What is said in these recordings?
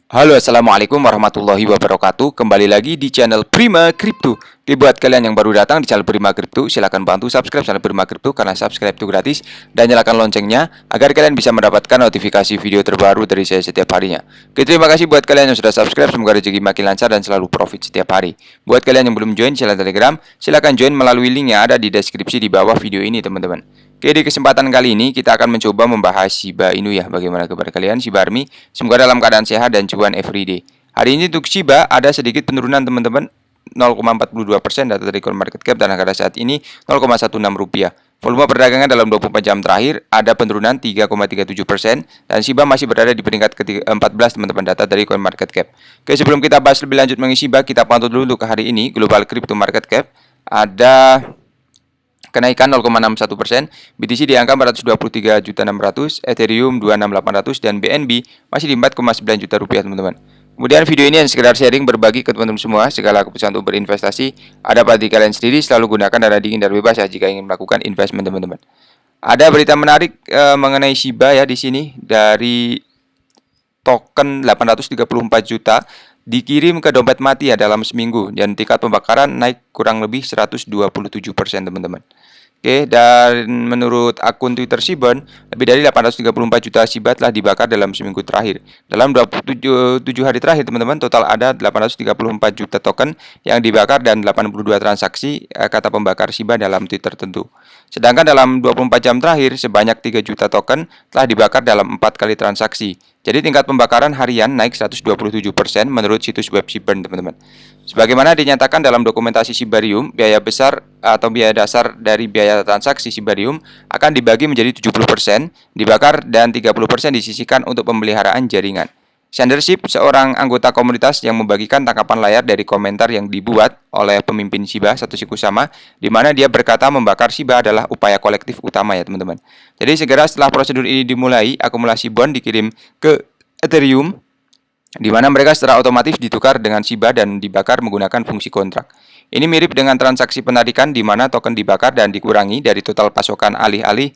Halo, assalamualaikum warahmatullahi wabarakatuh. Kembali lagi di channel Prima Crypto. Oke, buat kalian yang baru datang di channel Prima Crypto, silahkan bantu subscribe channel Prima Crypto karena subscribe itu gratis, dan nyalakan loncengnya agar kalian bisa mendapatkan notifikasi video terbaru dari saya setiap harinya. Oke, terima kasih buat kalian yang sudah subscribe. Semoga rezeki makin lancar dan selalu profit setiap hari. Buat kalian yang belum join channel Telegram, silahkan join melalui link yang ada di deskripsi di bawah video ini, teman-teman. Oke, di kesempatan kali ini kita akan mencoba membahas Shiba Inu ya. Bagaimana kabar kalian, Shiba Army? Semoga dalam keadaan sehat dan cuan everyday. Hari ini untuk Shiba ada sedikit penurunan, teman-teman. 0,42% data dari CoinMarketCap dan harga saat ini 0,16 rupiah. Volume perdagangan dalam 24 jam terakhir ada penurunan 3,37% dan Shiba masih berada di peringkat ke-14, teman-teman, data dari CoinMarketCap. Oke, sebelum kita bahas lebih lanjut mengenai Shiba, kita pantau dulu untuk hari ini global crypto market cap ada kenaikan 0,61%, BTC di angka 423.600, Ethereum 26.800, dan BNB masih di 4,9 juta rupiah, teman-teman. Kemudian video ini yang sekedar sharing berbagi ke teman-teman semua. Segala keputusan untuk berinvestasi ada pada diri kalian sendiri. Selalu gunakan dana dingin dan bebas ya jika ingin melakukan investment, teman-teman. Ada berita menarik mengenai Shiba ya di sini dari token 834 juta dikirim ke dompet mati ya dalam seminggu, dan tingkat pembakaran naik kurang lebih 127%, teman-teman. Oke, dan menurut akun Twitter Shibon, lebih dari 834 juta Shiba telah dibakar dalam seminggu terakhir. Dalam 27 hari terakhir, teman-teman, total ada 834 juta token yang dibakar dan 82 transaksi kata pembakar Shiba dalam tweet tertentu. Sedangkan dalam 24 jam terakhir, sebanyak 3 juta token telah dibakar dalam 4 kali transaksi. Jadi tingkat pembakaran harian naik 127% menurut situs web Shibon, teman-teman. Sebagaimana dinyatakan dalam dokumentasi Shibarium, biaya besar atau biaya dasar dari biaya transaksi Shibarium akan dibagi menjadi 70% dibakar dan 30% disisihkan untuk pemeliharaan jaringan. Sandership, seorang anggota komunitas yang membagikan tangkapan layar dari komentar yang dibuat oleh pemimpin Shiba, Satoshi Kusama, di mana dia berkata membakar Shiba adalah upaya kolektif utama ya, teman-teman. Jadi segera setelah prosedur ini dimulai, akumulasi bond dikirim ke Ethereum, di mana mereka secara otomatis ditukar dengan Shiba dan dibakar menggunakan fungsi kontrak. Ini mirip dengan transaksi penarikan di mana token dibakar dan dikurangi dari total pasokan alih-alih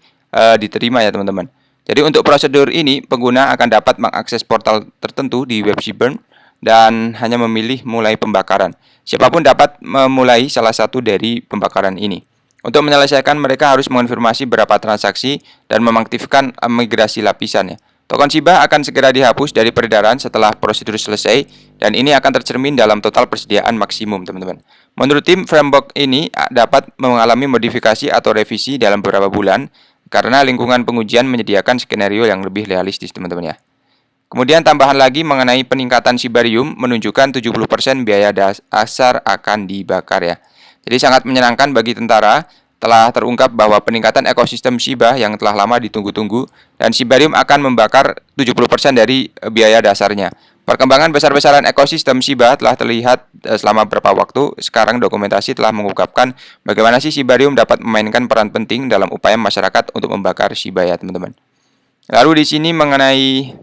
diterima ya, teman-teman. Jadi untuk prosedur ini, pengguna akan dapat mengakses portal tertentu di web Shibon dan hanya memilih mulai pembakaran. Siapapun dapat memulai salah satu dari pembakaran ini. Untuk menyelesaikan, mereka harus mengonfirmasi berapa transaksi dan mengaktifkan migrasi lapisan ya. Token Shiba akan segera dihapus dari peredaran setelah prosedur selesai, dan ini akan tercermin dalam total persediaan maksimum, teman-teman. Menurut tim, framework ini dapat mengalami modifikasi atau revisi dalam beberapa bulan, karena lingkungan pengujian menyediakan skenario yang lebih realistis, teman-teman ya. Kemudian tambahan lagi mengenai peningkatan Shibarium menunjukkan 70% biaya dasar akan dibakar ya. Jadi sangat menyenangkan bagi tentara, telah terungkap bahwa peningkatan ekosistem Shiba yang telah lama ditunggu-tunggu, dan Shibarium akan membakar 70% dari biaya dasarnya. Perkembangan besar-besaran ekosistem Shiba telah terlihat selama beberapa waktu. Sekarang dokumentasi telah mengungkapkan bagaimana sih Shibarium dapat memainkan peran penting dalam upaya masyarakat untuk membakar Shiba ya, teman-teman. Lalu di sini mengenai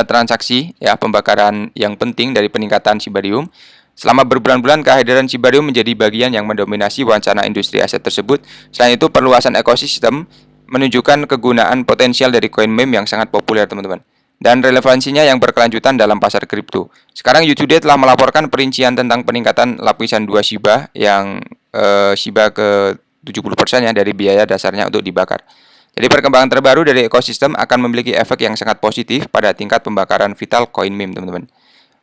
transaksi ya, pembakaran yang penting dari peningkatan Shibarium. Selama berbulan-bulan, kehadiran Shibarium menjadi bagian yang mendominasi wacana industri aset tersebut. Selain itu, perluasan ekosistem menunjukkan kegunaan potensial dari koin meme yang sangat populer, teman-teman, dan relevansinya yang berkelanjutan dalam pasar kripto. Sekarang U2D telah melaporkan perincian tentang peningkatan lapisan 2 Shiba yang Shiba ke 70% ya dari biaya dasarnya untuk dibakar. Jadi perkembangan terbaru dari ekosistem akan memiliki efek yang sangat positif pada tingkat pembakaran vital koin meme, teman-teman.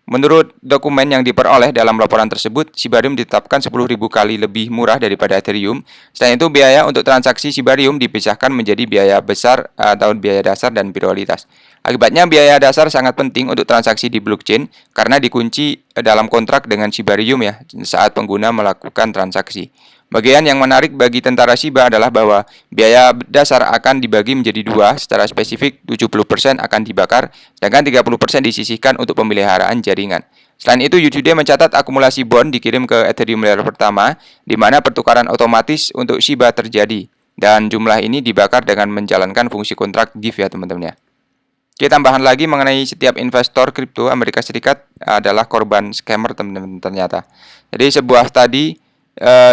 Menurut dokumen yang diperoleh dalam laporan tersebut, Shibarium ditetapkan 10.000 kali lebih murah daripada Ethereum. Selain itu, biaya untuk transaksi Shibarium dipisahkan menjadi biaya besar atau biaya dasar dan prioritas. Akibatnya, biaya dasar sangat penting untuk transaksi di blockchain karena dikunci dalam kontrak dengan Shibarium ya saat pengguna melakukan transaksi. Bagian yang menarik bagi tentara Shiba adalah bahwa biaya dasar akan dibagi menjadi dua. Secara spesifik, 70% akan dibakar, sedangkan 30% disisihkan untuk pemeliharaan jaringan. Selain itu, U2D mencatat akumulasi bond dikirim ke Ethereum layer pertama, di mana pertukaran otomatis untuk Shiba terjadi. Dan jumlah ini dibakar dengan menjalankan fungsi kontrak GIF ya, teman-teman ya. Oke, tambahan lagi mengenai setiap investor kripto Amerika Serikat adalah korban scammer, teman-teman, ternyata. Jadi sebuah studi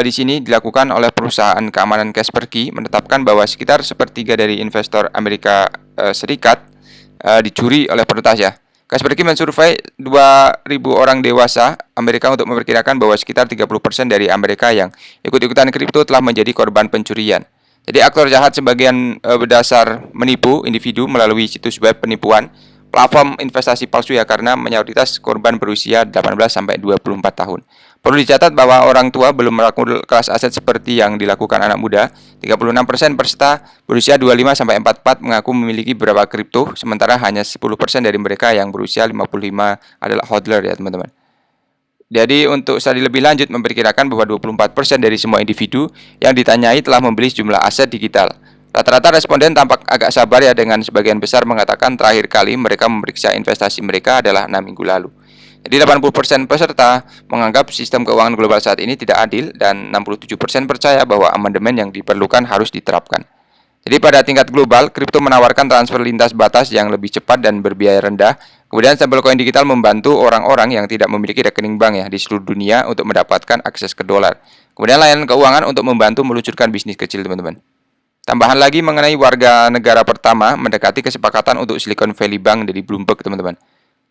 di sini dilakukan oleh perusahaan keamanan Kaspersky menetapkan bahwa sekitar sepertiga dari investor Amerika Serikat dicuri oleh peretas ya. Kaspersky mensurvei 2.000 orang dewasa Amerika untuk memperkirakan bahwa sekitar 30% dari Amerika yang ikut-ikutan kripto telah menjadi korban pencurian. Jadi aktor jahat sebagian berdasar menipu individu melalui situs web penipuan, platform investasi palsu ya, karena mayoritas korban berusia 18 sampai 24 tahun. Perlu dicatat bahwa orang tua belum merangkul kelas aset seperti yang dilakukan anak muda. 36% peserta berusia 25 sampai 44 mengaku memiliki beberapa kripto, sementara hanya 10% dari mereka yang berusia 55 adalah hodler ya teman-teman. Jadi untuk studi lebih lanjut memperkirakan bahwa 24% dari semua individu yang ditanyai telah membeli sejumlah aset digital. Rata-rata responden tampak agak sabar ya, dengan sebagian besar mengatakan terakhir kali mereka memeriksa investasi mereka adalah 6 minggu lalu. Jadi 80% peserta menganggap sistem keuangan global saat ini tidak adil dan 67% percaya bahwa amandemen yang diperlukan harus diterapkan. Jadi pada tingkat global, kripto menawarkan transfer lintas batas yang lebih cepat dan berbiaya rendah. Kemudian stablecoin digital membantu orang-orang yang tidak memiliki rekening bank ya di seluruh dunia untuk mendapatkan akses ke dolar. Kemudian layanan keuangan untuk membantu meluncurkan bisnis kecil teman-teman. Tambahan lagi mengenai warga negara pertama mendekati kesepakatan untuk Silicon Valley Bank dari Bloomberg teman-teman.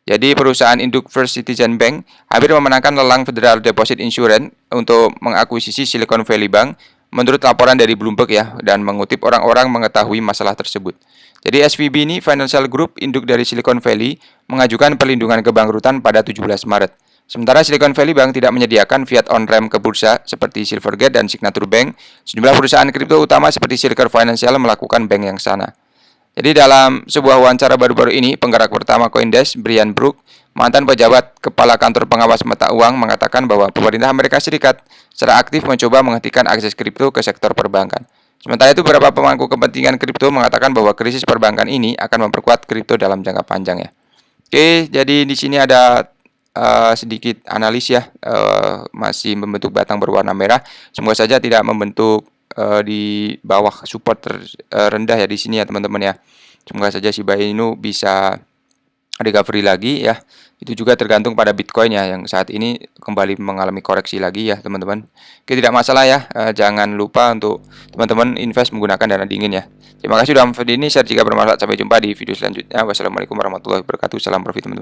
Jadi perusahaan induk First Citizen Bank hampir memenangkan lelang Federal Deposit Insurance untuk mengakuisisi Silicon Valley Bank menurut laporan dari Bloomberg ya, dan mengutip orang-orang mengetahui masalah tersebut. Jadi SVB ini Financial Group induk dari Silicon Valley mengajukan perlindungan kebangkrutan pada 17 Maret. Sementara Silicon Valley Bank tidak menyediakan fiat on-ramp ke bursa seperti Silvergate dan Signature Bank, sejumlah perusahaan kripto utama seperti Silver Financial melakukan bank yang sana. Jadi dalam sebuah wawancara baru-baru ini, penggerak pertama CoinDesk, Brian Brook, mantan pejabat kepala kantor pengawas mata uang, mengatakan bahwa pemerintah Amerika Serikat secara aktif mencoba menghentikan akses kripto ke sektor perbankan. Sementara itu, beberapa pemangku kepentingan kripto mengatakan bahwa krisis perbankan ini akan memperkuat kripto dalam jangka panjang ya. Oke, jadi di sini ada sedikit analis ya, masih membentuk batang berwarna merah. Semoga saja tidak membentuk di bawah support rendah ya di sini ya teman-teman ya. Semoga saja Shiba Inu bisa recovery lagi ya. Itu juga tergantung pada Bitcoin ya, yang saat ini kembali mengalami koreksi lagi ya teman-teman. Oke, tidak masalah ya. Jangan lupa untuk teman-teman invest menggunakan dana dingin ya. Terima kasih sudah video ini. Share jika bermanfaat. Sampai jumpa di video selanjutnya. Wassalamualaikum warahmatullahi wabarakatuh. Salam profit teman-teman.